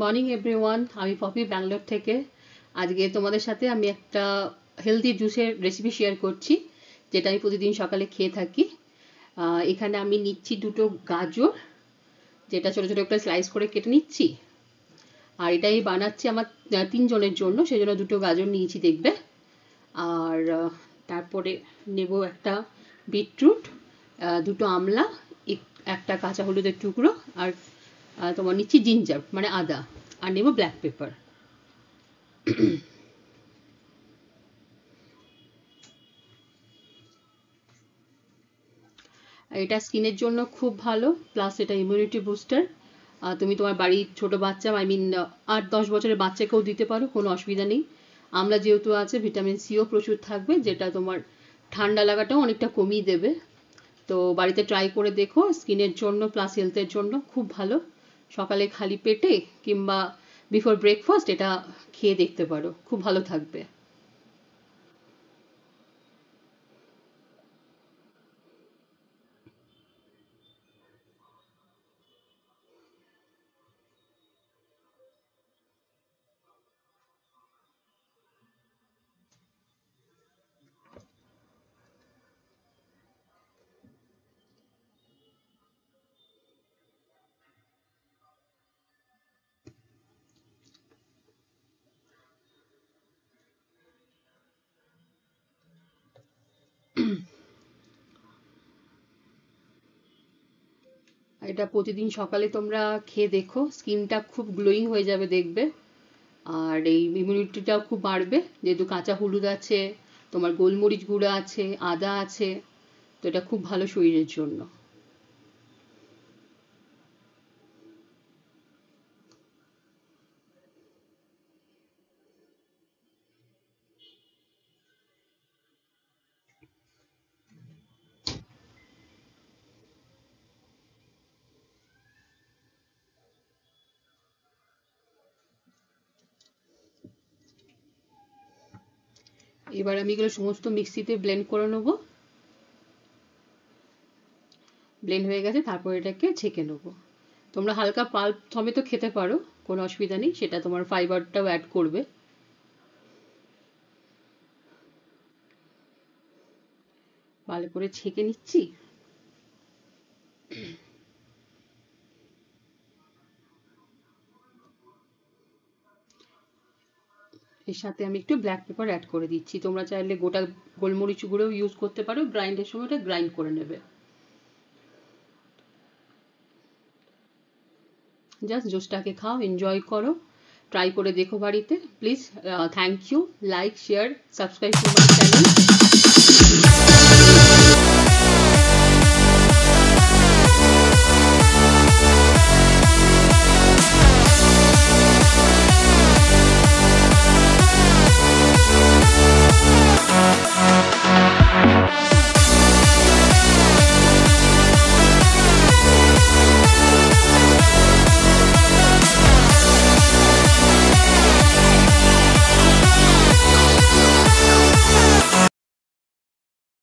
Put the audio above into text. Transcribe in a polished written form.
Morning everyone, আমি poppy Bangalore থেকে। আজকে তোমাদের সাথে আমি একটা হেলদি জুসের রেসিপি শেয়ার করছি, যেটা আমি প্রতিদিন সকালে খেয়ে থাকি। এখানে আমি নিচ্ছি দুটো গাজর, যেটা ছোটো ছোটো একটা স্লাইস করে কেটে নিচ্ছি। আর এটাই বানাচ্ছি আমার 3 জনের জন্য, সেই জন্য দুটো গাজর নিয়েছি দেখবে। আর তারপরে নেব একটা বিটরুট, দুটো আমলা, একটা কাঁচা হলুদের টুকরো, আর তোমার নিচ্ছি জিঞ্জার মানে আদা, আর নেব ব্ল্যাক পেপার। এটা স্কিনের জন্য খুব ভালো, প্লাস এটা ইমিউনিটি বুস্টার। তুমি তোমার বাড়ির ছোট বাচ্চা, 8-10 বছরের বাচ্চাকেও দিতে পারো, কোনো অসুবিধা নেই। আমলা যেহেতু আছে, ভিটামিন সিও প্রচুর থাকবে, যেটা তোমার ঠান্ডা লাগাটাও অনেকটা কমিয়ে দেবে। তো বাড়িতে ট্রাই করে দেখো, স্কিনের জন্য প্লাস হেলথের জন্য খুব ভালো। সকালে খালি পেটে কিংবা বিফোর ব্রেকফাস্ট এটা খেয়ে দেখতে পারো, খুব ভালো থাকবে। এটা প্রতিদিন সকালে তোমরা খেয়ে দেখো, স্কিনটা খুব গ্লোয়িং হয়ে যাবে দেখবে। আর এই ইমিউনিটিটাও খুব বাড়বে, যেহেতু কাঁচা হলুদ আছে, তোমার গোলমরিচ গুঁড়া আছে, আদা আছে, তো এটা খুব ভালো শরীরের জন্য। এবার আমি এগুলো সমস্ত মিক্সিতে ব্লেন্ড করে নেবো। ব্লেন্ড হয়ে গেছে, তারপর এটাকে ছেঁকে নেবো। তোমরা হালকা পাল্প সমেত খেতে পারো, কোনো অসুবিধা নেই, সেটা তোমার ফাইবারটাও অ্যাড করবে। ভালো করে ছেঁকে নিচ্ছি। এর সাথে আমি একটু ব্ল্যাক পেপার অ্যাড করে দিচ্ছি। তোমরা চাইলে গোটা গোলমরিচ গুঁড়োও ইউজ করতে পারো, গ্রাইন্ডের সময় এটা গ্রাইন্ড করে নেবে। জাস্ট জুসটাকে খাও, এনজয় করো, ট্রাই করে দেখো বাড়িতে। Please, thank you, like, share, subscribe to my channel.